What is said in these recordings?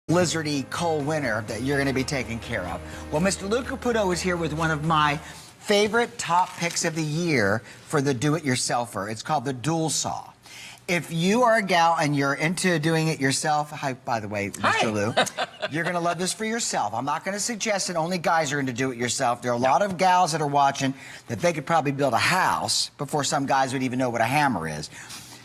blizzardy, cold winter that you're going to be taken care of. Well, Mr. Lou Caputo is here with one of my favorite top picks of the year for the do-it-yourselfer. It's called the Dual Saw. If you are a gal and you're into doing it yourself, hi, by the way, Mr. Lou, you're going to love this for yourself. I'm not going to suggest that only guys are into do-it-yourself. There are a lot of gals that are watching that they could probably build a house before some guys would even know what a hammer is.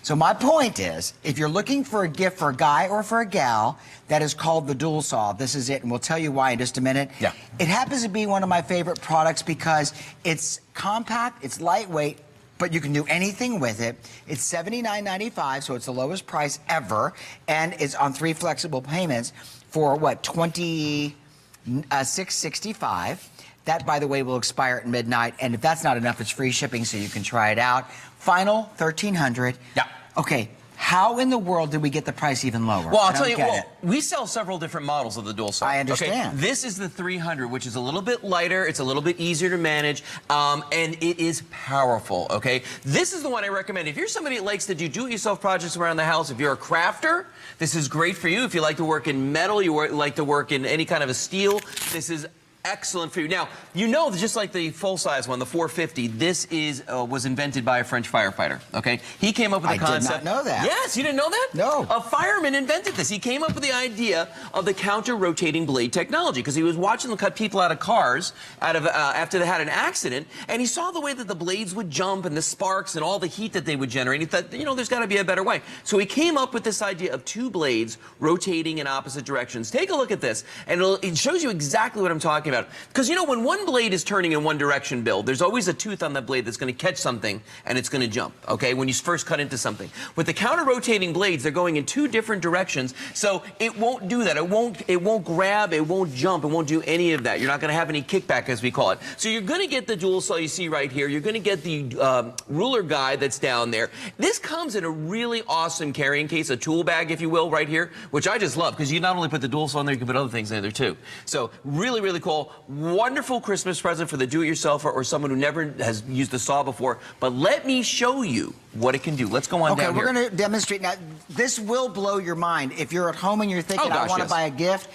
So my point is, if you're looking for a gift for a guy or for a gal, that is called the Dual Saw. This is it, and we'll tell you why in just a minute. Yeah. It happens to be one of my favorite products because it's compact, it's lightweight, but you can do anything with it. It's $79.95, so it's the lowest price ever, and it's on 3 flexible payments for, what, $26.65. That, by the way, will expire at midnight, and if that's not enough, it's free shipping, so you can try it out. Final, $1,300. Yeah. Okay, how in the world did we get the price even lower? Well, I'll tell you, we sell several different models of the Dual Saw. I understand. Okay? This is the 300, which is a little bit lighter, it's a little bit easier to manage, and it is powerful, okay? This is the one I recommend. If you're somebody that likes to do do-it-yourself projects around the house, if you're a crafter, this is great for you. If you like to work in metal, you like to work in any kind of a steel, this is excellent for you. Now, you know, just like the full-size one, the 450, this is was invented by a French firefighter, okay? He came up with the concept. I did not know that. Yes, you didn't know that? No. A fireman invented this. He came up with the idea of the counter-rotating blade technology because he was watching them cut people out of cars after they had an accident, and he saw the way that the blades would jump and the sparks and all the heat that they would generate. He thought, you know, there's got to be a better way. So he came up with this idea of 2 blades rotating in opposite directions. Take a look at this, and it shows you exactly what I'm talking about. Because, you know, when one blade is turning in one direction, Bill, there's always a tooth on that blade that's going to catch something and it's going to jump, okay, when you first cut into something. With the counter-rotating blades, they're going in 2 different directions, so it won't do that. It won't grab, it won't jump, it won't do any of that. You're not going to have any kickback, as we call it. So you're going to get the Dual Saw you see right here. You're going to get the ruler guide that's down there. This comes in a really awesome carrying case, a tool bag, if you will, right here, which I just love, because you not only put the Dual Saw in there, you can put other things in there, too. So really, really cool. Wonderful Christmas present for the do-it-yourselfer or someone who never has used the saw before. But let me show you what it can do. Let's go on down here. Okay, we're going to demonstrate. Now, this will blow your mind. If you're at home and you're thinking, I want to buy a gift,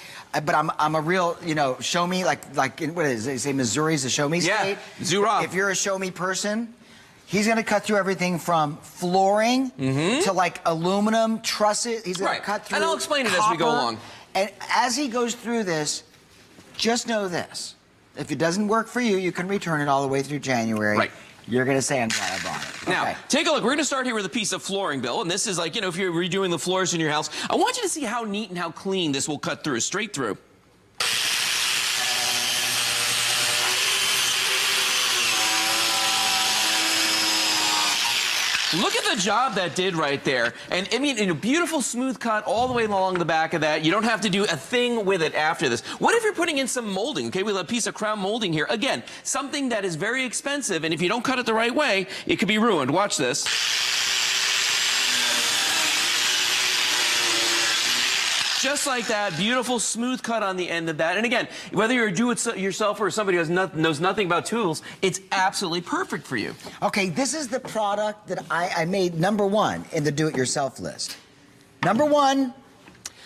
but I'm a real, you know, show me, like what is it? They say Missouri's a show me state? Yeah, Zura. If you're a show me person, he's going to cut through everything from flooring to like aluminum trusses. He's going to cut through and I'll explain it as we go along. And as he goes through this, just know this. If it doesn't work for you, you can return it all the way through January. Right. You're going to say, I'm glad I bought it. Now, take a look. We're going to start here with a piece of flooring, Bill. And this is like, you know, if you're redoing the floors in your house, I want you to see how neat and how clean this will cut through, straight through. Look at the job that did right there. And I mean, a beautiful smooth cut all the way along the back of that. You don't have to do a thing with it after this. What if you're putting in some molding? Okay, we have a piece of crown molding here. Again, something that is very expensive, and if you don't cut it the right way, it could be ruined. Watch this. Just like that, beautiful smooth cut on the end of that. And again, whether you're a do-it-yourselfer or somebody who knows nothing about tools, it's absolutely perfect for you. Okay, this is the product that I made #1 in the do-it-yourself list. #1,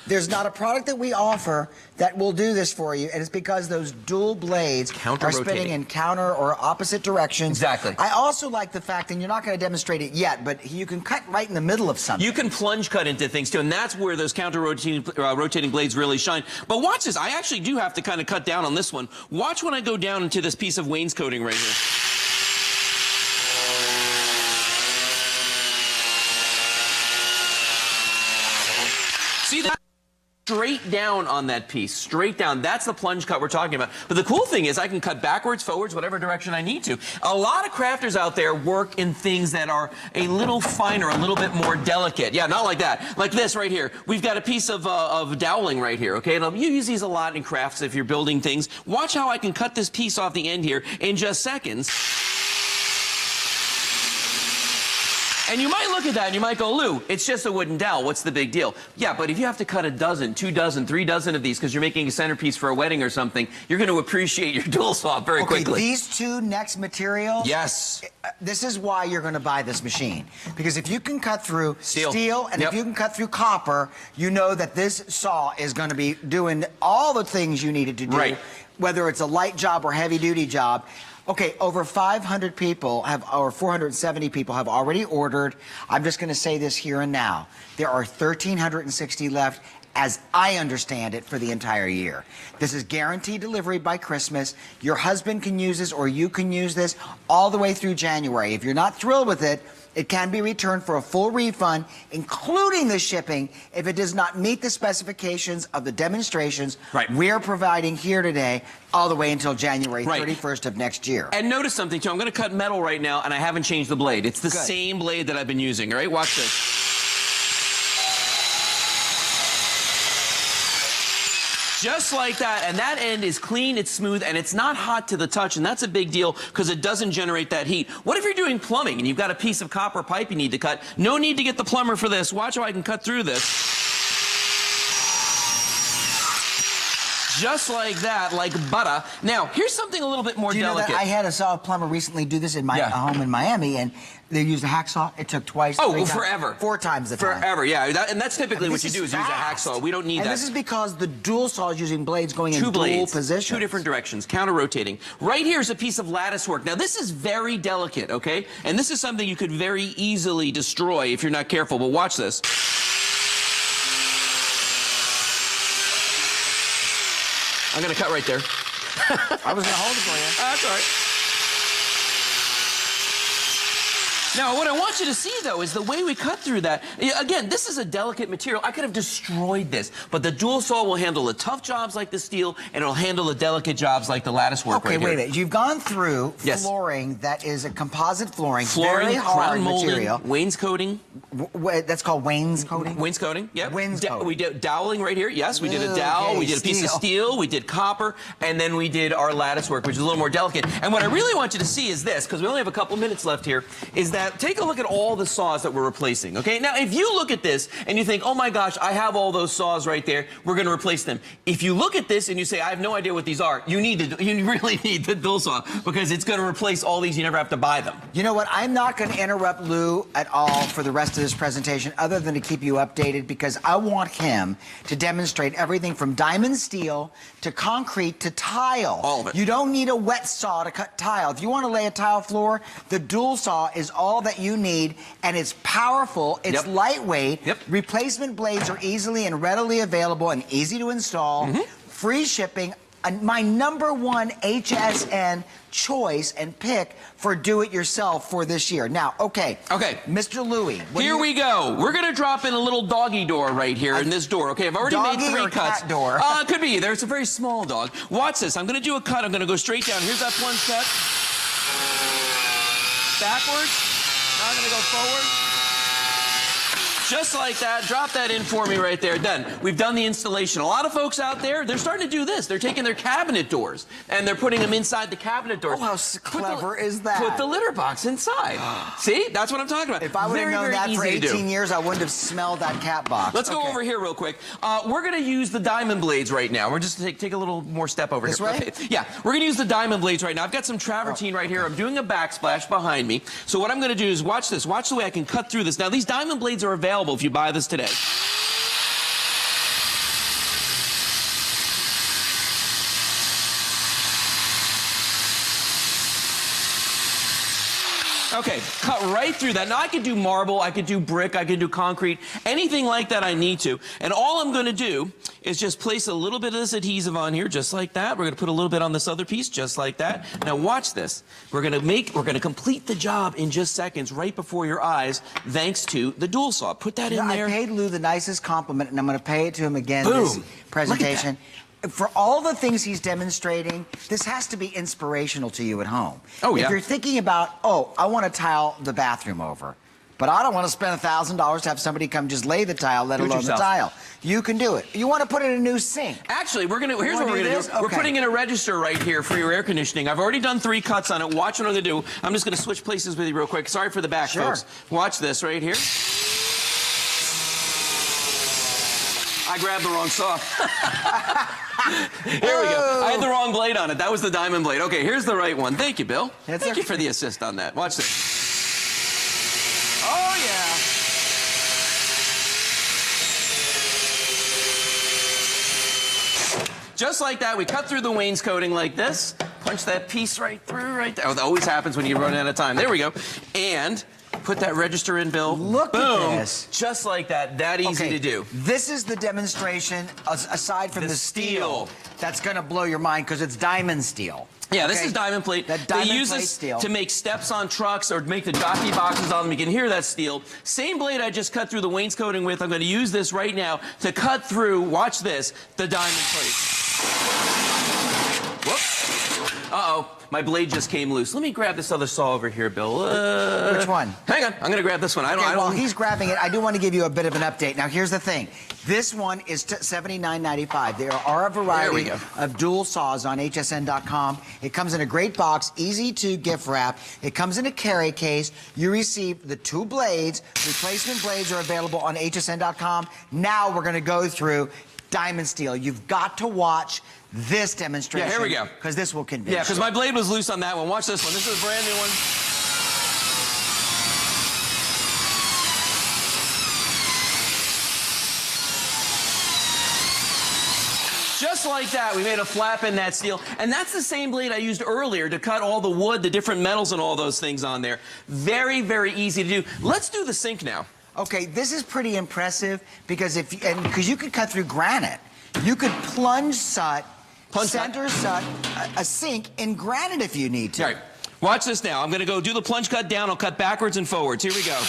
there's not a product that we offer that will do this for you, and it's because those dual blades are spinning in counter or opposite directions. Exactly. I also like the fact, and you're not going to demonstrate it yet, but you can cut right in the middle of something. You can plunge cut into things, too, and that's where those counter-rotating blades really shine. But watch this. I actually do have to kind of cut down on this one. Watch when I go down into this piece of wainscoting right here. See that? Straight down on that piece, straight down. That's the plunge cut we're talking about. But the cool thing is I can cut backwards, forwards, whatever direction I need to. A lot of crafters out there work in things that are a little finer, a little bit more delicate. Yeah, not like that. Like this right here. We've got a piece of doweling right here, okay? And you use these a lot in crafts if you're building things. Watch how I can cut this piece off the end here in just seconds. And you might look at that and you might go, Lou, it's just a wooden dowel. What's the big deal? Yeah, but if you have to cut a dozen, 2 dozen, 3 dozen of these because you're making a centerpiece for a wedding or something, you're going to appreciate your dual saw very quickly. These two next materials. Yes. This is why you're going to buy this machine. Because if you can cut through steel and if you can cut through copper, you know that this saw is going to be doing all the things you needed to do. Right. Whether it's a light job or heavy duty job. Okay, over 500 people or 470 people have already ordered. I'm just going to say this here and now. There are 1,360 left, as I understand it, for the entire year. This is guaranteed delivery by Christmas. Your husband can use this or you can use this all the way through January. If you're not thrilled with it, it can be returned for a full refund, including the shipping, if it does not meet the specifications of the demonstrations we're providing here today all the way until January 31st of next year. And notice something, too. I'm going to cut metal right now, and I haven't changed the blade. It's the same blade that I've been using, all right? Watch this. Just like that, and that end is clean, it's smooth, and it's not hot to the touch, and that's a big deal because it doesn't generate that heat. What if you're doing plumbing and you've got a piece of copper pipe you need to cut? No need to get the plumber for this. Watch how I can cut through this. Just like that, like butter. Now, here's something a little bit more delicate. Know that I had a saw plumber recently do this in my home in Miami, and they used a hacksaw. It took twice. Forever. 4 times the time. Forever, yeah. And that's typically what you do is use a hacksaw. We don't need that. And this is because the dual saw is using blades going in dual positions. 2 different directions, counter-rotating. Right here is a piece of lattice work. Now, this is very delicate, okay? And this is something you could very easily destroy if you're not careful. But watch this. I'm going to cut right there. I was going to hold it for you. That's all right. Now, what I want you to see, though, is the way we cut through that. Again, this is a delicate material. I could have destroyed this, but the dual saw will handle the tough jobs like the steel, and it'll handle the delicate jobs like the lattice work right here. Okay, wait a minute. You've gone through flooring that is a composite flooring, very hard crown molding, material. Wainscoting. That's called wainscoting? Wainscoting, yeah. Wainscoting. We did doweling right here. Yes, we did a dowel. We did a piece of steel. We did copper. And then we did our lattice work, which is a little more delicate. And what I really want you to see is this, because we only have a couple minutes left here, is that take a look at all the saws that we're replacing, okay? Now, if you look at this and you think, oh my gosh, I have all those saws right there, we're going to replace them. If you look at this and you say, I have no idea what these are, you really need the dual saw because it's going to replace all these. You never have to buy them. You know what? I'm not going to interrupt Lou at all for the rest of this presentation other than to keep you updated because I want him to demonstrate everything from diamond steel to concrete to tile. All of it. You don't need a wet saw to cut tile. If you want to lay a tile floor, the dual saw is all that you need, and it's powerful, it's lightweight, replacement blades are easily and readily available and easy to install, free shipping, my #1 HSN choice and pick for do-it-yourself for this year. Now, okay, Mr. Louie. Here we go. We're going to drop in a little doggy door right here in this door. Okay, I've already made 3 cuts. Cat door? It could be either. It's a very small dog. Watch this. I'm going to do a cut. I'm going to go straight down. Here's that plunge cut. Backwards. Now I'm going to go forward. Just like that. Drop that in for me right there. Done. We've done the installation. A lot of folks out there, they're starting to do this. They're taking their cabinet doors, and they're putting them inside the cabinet doors. Oh, how clever is that? Put the litter box inside. See? That's what I'm talking about. If I would have known that for 18 years, I wouldn't have smelled that cat box. Let's go over here real quick. We're going to use the diamond blades right now. We're just going to take a little more step over this here. Way? Okay. Yeah, we're going to use the diamond blades right now. I've got some travertine right here. I'm doing a backsplash behind me. So what I'm going to do is watch this. Watch the way I can cut through this. Now, these diamond blades are available if you buy this today. Okay, cut right through that. Now, I could do marble, I could do brick, I could do concrete, anything like that I need to. And all I'm going to do is just place a little bit of this adhesive on here, just like that. We're going to put a little bit on this other piece, just like that. Now, watch this. We're going to complete the job in just seconds, right before your eyes, thanks to the dual saw. Put that in there. I paid Lou the nicest compliment, and I'm going to pay it to him again this presentation. For all the things he's demonstrating, this has to be inspirational to you at home. Oh, yeah. If you're thinking about, oh, I want to tile the bathroom over, but I don't want to spend $1,000 to have somebody come just lay the tile, let alone the tile. You can do it. You want to put in a new sink. Actually, here's what we're going to do. Okay. We're putting in a register right here for your air conditioning. I've already done 3 cuts on it. Watch what I'm going to do. I'm just going to switch places with you real quick. Sorry for the back, folks. Watch this right here. I grabbed the wrong saw. Here we go. I had the wrong blade on it. That was the diamond blade. Okay, here's the right one. Thank you, Bill. Thank you for the assist on that. Watch this. Oh, yeah. Just like that, we cut through the wainscoting like this. Punch that piece right through right there. Oh, that always happens when you run out of time. There we go. And put that register in, Bill. Look Boom. at this. Just like that. That easy to do. This is the demonstration, aside from the steel, that's going to blow your mind because it's diamond steel. Yeah, this is diamond plate. They use this to make steps on trucks or make the jockey boxes on them. You can hear that steel. Same blade I just cut through the wainscoting with. I'm going to use this right now to cut through, watch this, the diamond plate. Whoops. Uh-oh. My blade just came loose. Let me grab this other saw over here, Bill. Which one? Hang on. I'm going to grab this one. While he's grabbing it, I do want to give you a bit of an update. Now, here's the thing. This one is $79.95. There are a variety of dual saws on hsn.com. It comes in a great box, easy to gift wrap. It comes in a carry case. You receive the 2 blades. Replacement blades are available on hsn.com. Now we're going to go through diamond steel. You've got to watch this demonstration. Yeah, here we go. Because this will convince you. Yeah, because my blade was loose on that one. Watch this one. This is a brand new one. Just like that, we made a flap in that steel. And that's the same blade I used earlier to cut all the wood, the different metals and all those things on there. Very, very easy to do. Let's do the sink now. Okay, this is pretty impressive because because you could cut through granite. You could center set a sink in granite if you need to. All right, watch this now. I'm going to go do the plunge cut down. I'll cut backwards and forwards. Here we go.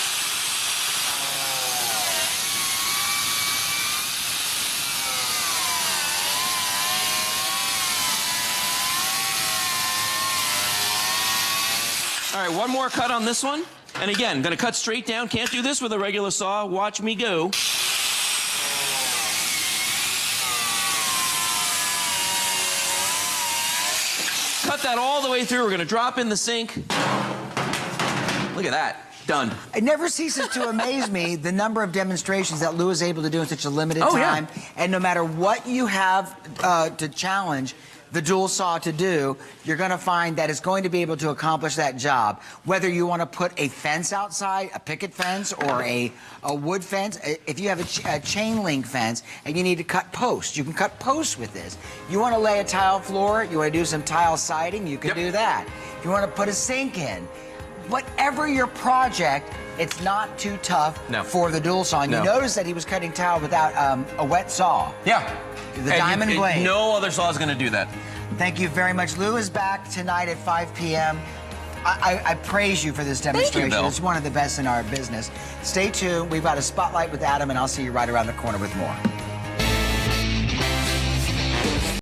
All right, one more cut on this one. And again, I'm going to cut straight down. Can't do this with a regular saw. Watch me go. Cut that all the way through. We're going to drop in the sink. Look at that. Done. It never ceases to amaze me the number of demonstrations that Lou is able to do in such a limited time. Yeah. And no matter what you have to challenge the dual saw to do, you're going to find that it's going to be able to accomplish that job. Whether you want to put a fence outside, a picket fence, or a wood fence, if you have a chain link fence and you need to cut posts, you can cut posts with this. You want to lay a tile floor, you want to do some tile siding, you can do that. If you want to put a sink in, whatever your project, it's not too tough for the dual saw. And you notice that he was cutting tile without a wet saw. Yeah. The diamond blade. No other saw is going to do that. Thank you very much. Lou is back tonight at 5 p.m. I praise you for this demonstration. Thank you, it's one of the best in our business. Stay tuned. We've got a spotlight with Adam, and I'll see you right around the corner with more.